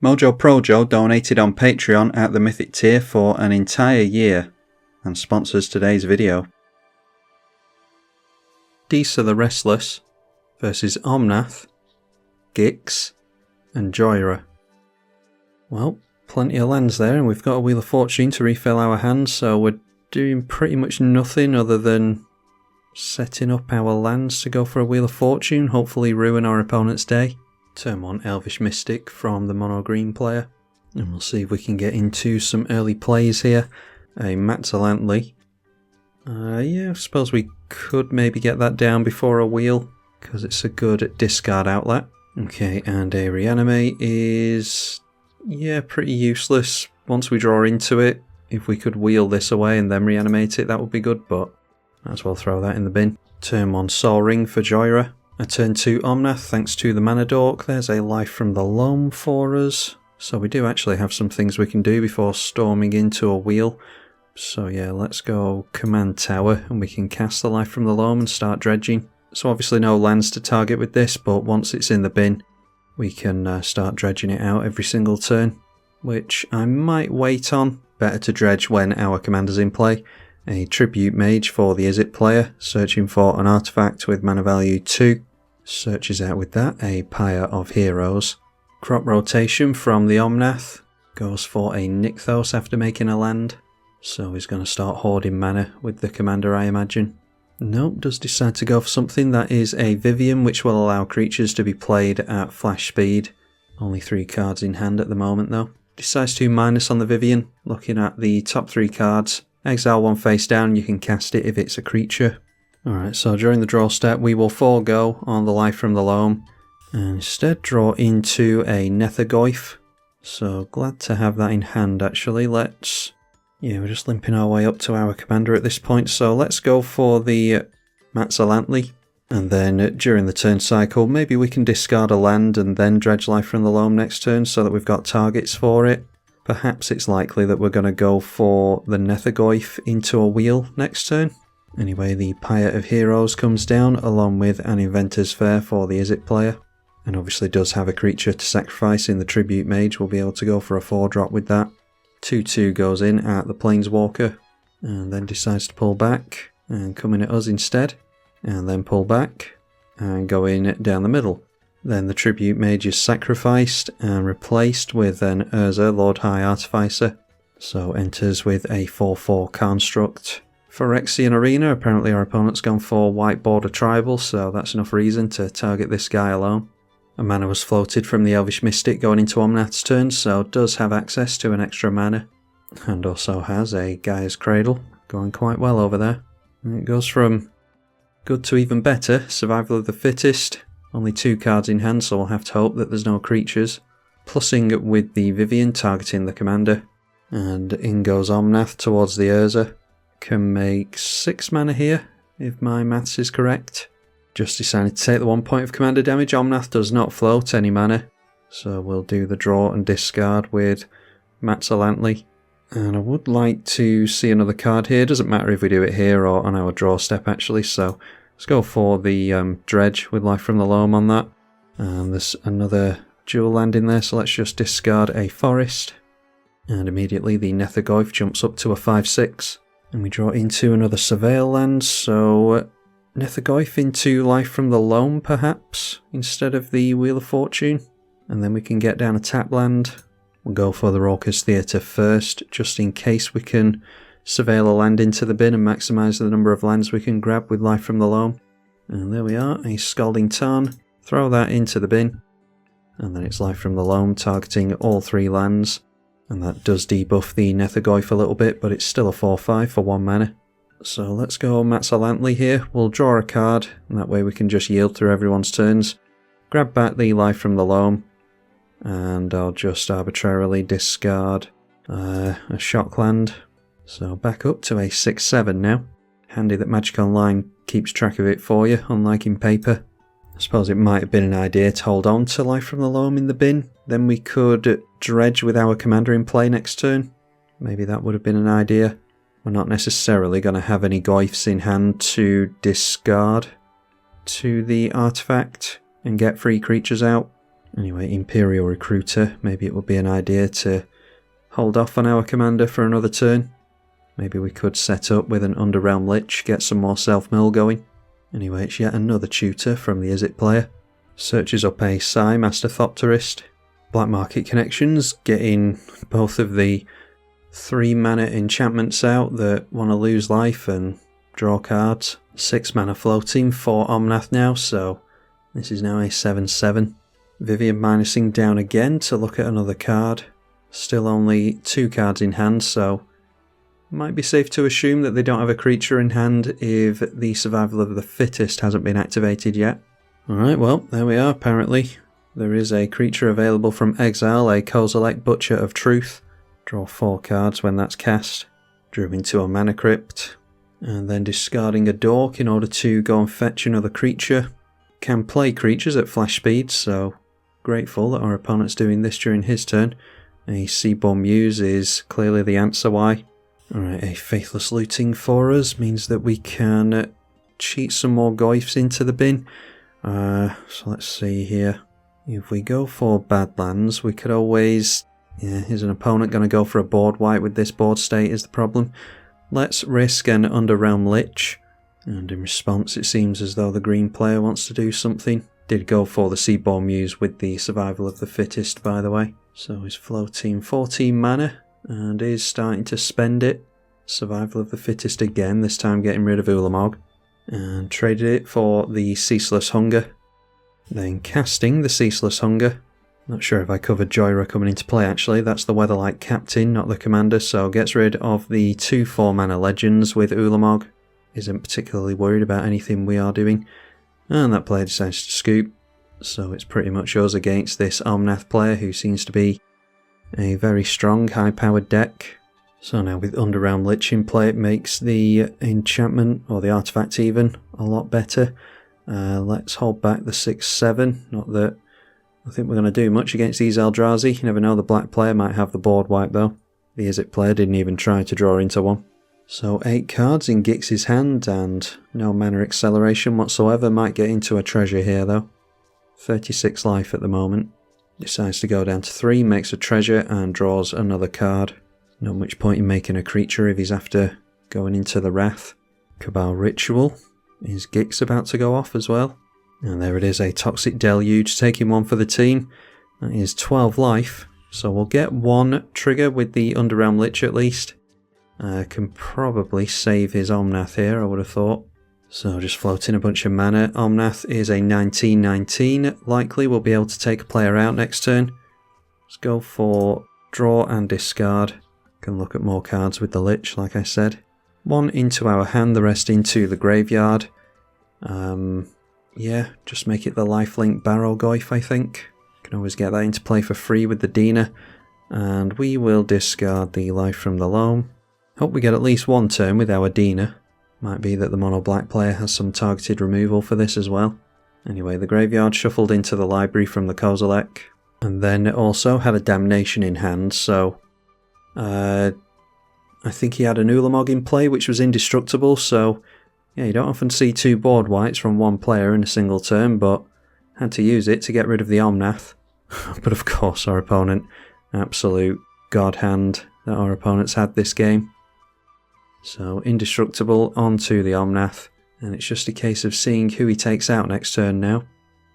Mojo Projo donated on Patreon at the Mythic tier for an entire year and sponsors today's video. Disa the Restless versus Omnath, Gix and Jhoira. Well, plenty of lands there, and we've got a Wheel of Fortune to refill our hands, so we're doing pretty much nothing other than setting up our lands to go for a Wheel of Fortune, hopefully ruin our opponent's day. Turn 1 Elvish Mystic from the mono green player, and we'll see if we can get into some early plays here. A Matzalantli. Yeah, I suppose we could maybe get that down before a wheel, because it's a good discard outlet. Okay, and a Reanimate is, yeah, pretty useless once we draw into it. If we could wheel this away and then reanimate it, that would be good, but might as well throw that in the bin. Turn 1 Soul Ring for Jhoira. A turn 2 Omnath, thanks to the Mana Dork. There's a Life from the Loam for us. So we do actually have some things we can do before storming into a wheel. So yeah, let's go Command Tower and we can cast the Life from the Loam and start dredging. So obviously no lands to target with this, but once it's in the bin, we can start dredging it out every single turn, which I might wait on. Better to dredge when our commander's in play. A Tribute Mage for the Izzet player, searching for an artifact with mana value 2. Searches out with that a Pyre of Heroes. Crop Rotation from the Omnath. Goes for a Nykthos after making a land. So he's going to start hoarding mana with the commander, I imagine. Nope, does decide to go for something. That is a Vivian, which will allow creatures to be played at flash speed. Only 3 cards in hand at the moment though. Decides to minus on the Vivian. Looking at the top 3 cards. Exile 1 face down, you can cast it if it's a creature. Alright, so during the draw step we will forego on the Life from the Loam and instead draw into a Nethergoyf. So glad to have that in hand actually. Yeah, we're just limping our way up to our commander at this point, so let's go for the Matzalantli. And then during the turn cycle, maybe we can discard a land and then dredge Life from the Loam next turn so that we've got targets for it. Perhaps it's likely that we're going to go for the Nethergoyf into a wheel next turn. Anyway, the Pyre of Heroes comes down along with an Inventor's Fair for the Izzet player. And obviously does have a creature to sacrifice in the Tribute Mage. We'll be able to go for a 4-drop with that. 2/2 goes in at the Planeswalker. And then decides to pull back and come in at us instead. And then pull back and go in down the middle. Then the Tribute Mage is sacrificed and replaced with an Urza, Lord High Artificer. So enters with a 4/4 construct. Phyrexian Arena, apparently our opponent's gone for White Border Tribal, so that's enough reason to target this guy alone. A mana was floated from the Elvish Mystic going into Omnath's turn, so does have access to an extra mana. And also has a Gaia's Cradle, going quite well over there. And it goes from good to even better, Survival of the Fittest. Only 2 cards in hand, so we'll have to hope that there's no creatures. Plussing with the Vivian, targeting the commander. And in goes Omnath towards the Urza. Can make 6 mana here, if my maths is correct. Just decided to take the 1 point of commander damage. Omnath does not float any mana. So we'll do the draw and discard with Matzalantli. And I would like to see another card here. Doesn't matter if we do it here or on our draw step actually, so let's go for the Dredge with Life from the Loam on that. And there's another dual land in there, so let's just discard a Forest. And immediately the Nethergoyf jumps up to a 5/6. And we draw into another Surveil land, so Nethergoyf into Life from the Loam perhaps, instead of the Wheel of Fortune. And then we can get down a tap land. We'll go for the Raucous Theatre first, just in case we can surveil a land into the bin and maximise the number of lands we can grab with Life from the Loam. And there we are, a Scalding Tarn. Throw that into the bin. And then it's Life from the Loam, targeting all 3 lands. And that does debuff the Nethergoyf a little bit, but it's still a 4/5 for 1 mana. So let's go Matzalantli here. We'll draw a card, and that way we can just yield through everyone's turns. Grab back the Life from the Loam. And I'll just arbitrarily discard a Shock land. So back up to a 6/7 now. Handy that Magic Online keeps track of it for you, unlike in paper. I suppose it might have been an idea to hold on to Life from the Loam in the bin. Then we could dredge with our commander in play next turn. Maybe that would have been an idea. We're not necessarily going to have any Goyfs in hand to discard to the artifact and get free creatures out. Anyway, Imperial Recruiter, maybe it would be an idea to hold off on our commander for another turn. Maybe we could set up with an Underrealm Lich, get some more self-mill going. Anyway, it's yet another tutor from the Izzet player. Searches up a Psi Master Thopterist. Black Market Connections, getting both of the 3 mana enchantments out that want to lose life and draw cards. 6 mana floating for Omnath now, so this is now a 7/7. Vivian minusing down again to look at another card. Still only 2 cards in hand, so might be safe to assume that they don't have a creature in hand if the Survival of the Fittest hasn't been activated yet. Alright, well, there we are apparently. There is a creature available from exile, a Kozilek Butcher of Truth. Draw 4 cards when that's cast. Drew into a Mana Crypt. And then discarding a Dork in order to go and fetch another creature. Can play creatures at flash speed, so grateful that our opponent's doing this during his turn. A Seaborn Muse is clearly the answer why. Alright, a Faithless Looting for us means that we can cheat some more Goyfs into the bin. So let's see here. If we go for Badlands, we could always... Yeah, is an opponent going to go for a board wipe with this board state is the problem. Let's risk an Underrealm Lich. And in response it seems as though the green player wants to do something. Did go for the Seaborn Muse with the Survival of the Fittest, by the way. So he's floating 14 mana and is starting to spend it. Survival of the Fittest again, this time getting rid of Ulamog. And traded it for the Ceaseless Hunger. Then casting the Ceaseless Hunger. Not sure if I covered Jhoira coming into play actually, that's the Weatherlight Captain, not the commander, so gets rid of the 2 4-mana legends with Ulamog. Isn't particularly worried about anything we are doing. And that player decides to scoop. So it's pretty much us against this Omnath player who seems to be a very strong, high-powered deck. So now with Underrealm Lich in play, it makes the enchantment, or the artifact even, a lot better. Let's hold back the 6/7, not that I think we're going to do much against these Eldrazi. You never know, the black player might have the board wipe though. The Izzet player didn't even try to draw into one. So 8 cards in Gix's hand and no mana acceleration whatsoever. Might get into a treasure here though. 36 life at the moment. Decides to go down to 3, makes a treasure and draws another card. Not much point in making a creature if he's after going into the Wrath. Cabal Ritual. Is Gix about to go off as well? And there it is, a Toxic Deluge, taking 1 for the team. That is 12 life, so we'll get 1 trigger with the Underrealm Lich at least. Can probably save his Omnath here, I would have thought. So just floating a bunch of mana. Omnath is a 19/19, likely we'll be able to take a player out next turn. Let's go for draw and discard. Can look at more cards with the Lich, like I said. 1 into our hand, the rest into the graveyard. Yeah, just make it the lifelink Barrow Goyf, I think. Can always get that into play for free with the Dina. And we will discard the Life from the Loam. Hope we get at least 1 turn with our Dina. Might be that the mono black player has some targeted removal for this as well. Anyway, the graveyard shuffled into the library from the Kozilek. And then it also had a Damnation in hand, so... I think he had an Ulamog in play, which was indestructible, so... Yeah, you don't often see 2 board whites from 1 player in a single turn, but had to use it to get rid of the Omnath. But of course our opponent, absolute god hand that our opponents had this game. So indestructible onto the Omnath, and it's just a case of seeing who he takes out next turn now.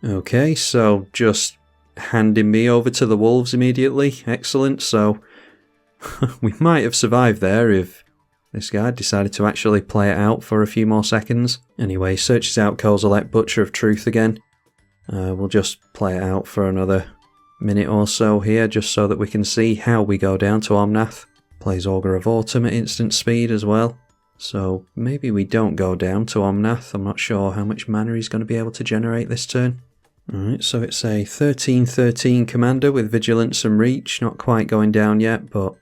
Okay, so just handing me over to the Wolves immediately, excellent, so we might have survived there if this guy decided to actually play it out for a few more seconds. Anyway, searches out Kozilek Butcher of Truth again. We'll just play it out for another minute or so here, just so that we can see how we go down to Omnath. Plays Augur of Autumn at instant speed as well. So maybe we don't go down to Omnath. I'm not sure how much mana he's going to be able to generate this turn. Alright, so it's a 13/13 commander with Vigilance and Reach. Not quite going down yet, but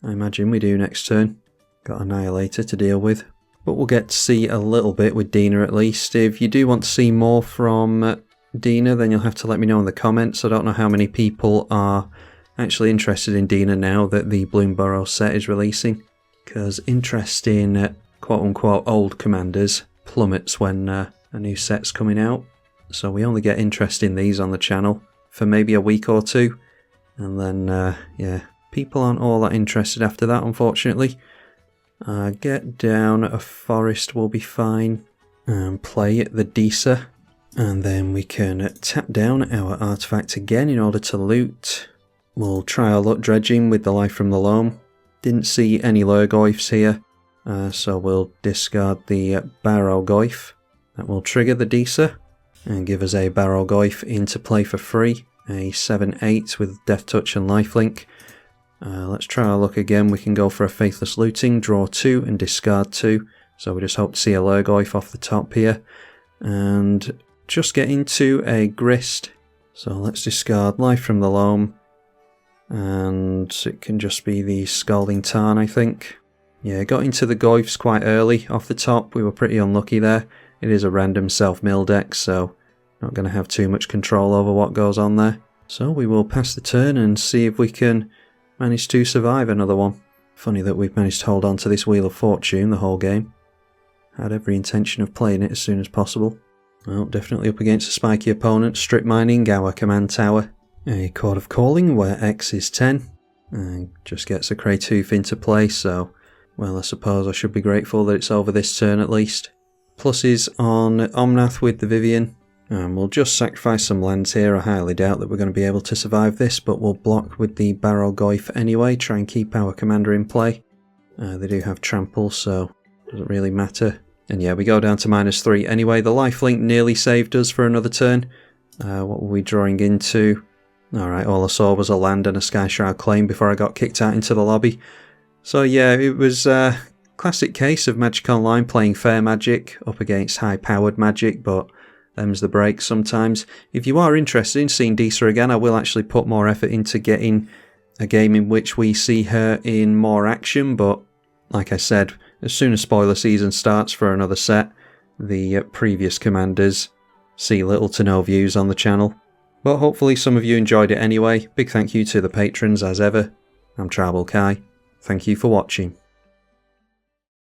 I imagine we do next turn. Got Annihilator to deal with. But we'll get to see a little bit with Dina at least. If you do want to see more from Dina, then you'll have to let me know in the comments. I don't know how many people are actually interested in Dina now that the Bloomburrow set is releasing. Because interest in quote-unquote old commanders plummets when a new set's coming out. So we only get interest in these on the channel for maybe a week or two. And then, yeah, people aren't all that interested after that, unfortunately. Get down a forest will be fine. And play the Disa. And then we can tap down our artifact again in order to loot. We'll try our luck dredging with the Life from the Loam. Didn't see any Lurgoyfs here, so we'll discard the Barrowgoyf. That will trigger the Disa and give us a Barrowgoyf into play for free. A 7/8 with Death Touch and Lifelink. Let's try our luck again. We can go for a Faithless Looting, draw 2 and discard 2. So we just hope to see a Lurgoyf off the top here. And just get into a Grist. So let's discard Life from the Loam. And it can just be the Scalding Tarn, I think. Yeah, got into the Goyfs quite early off the top. We were pretty unlucky there. It is a random self-mill deck, so not going to have too much control over what goes on there. So we will pass the turn and see if we can manage to survive another one. Funny that we've managed to hold on to this Wheel of Fortune the whole game. Had every intention of playing it as soon as possible. Well, definitely up against a spiky opponent. Strip mining our command tower. A Chord of Calling where X is 10. And just gets a Kraytooth into play, so, well, I suppose I should be grateful that it's over this turn at least. Pluses on Omnath with the Vivian. And we'll just sacrifice some lands here. I highly doubt that we're going to be able to survive this, but we'll block with the Barrowgoyf anyway. Try and keep our commander in play. They do have trample, so doesn't really matter. And yeah, we go down to -3 anyway. The lifelink nearly saved us for another turn. What were we drawing into? Alright, all I saw was a land and a Sky Shroud Claim before I got kicked out into the lobby. So yeah, it was a classic case of Magic Online playing fair Magic up against high-powered Magic, but them's the breaks sometimes. If you are interested in seeing Disa again, I will actually put more effort into getting a game in which we see her in more action, but like I said, as soon as spoiler season starts for another set, the previous commanders see little to no views on the channel. But hopefully some of you enjoyed it anyway. Big thank you to the patrons as ever. I'm tribalkai. Thank you for watching.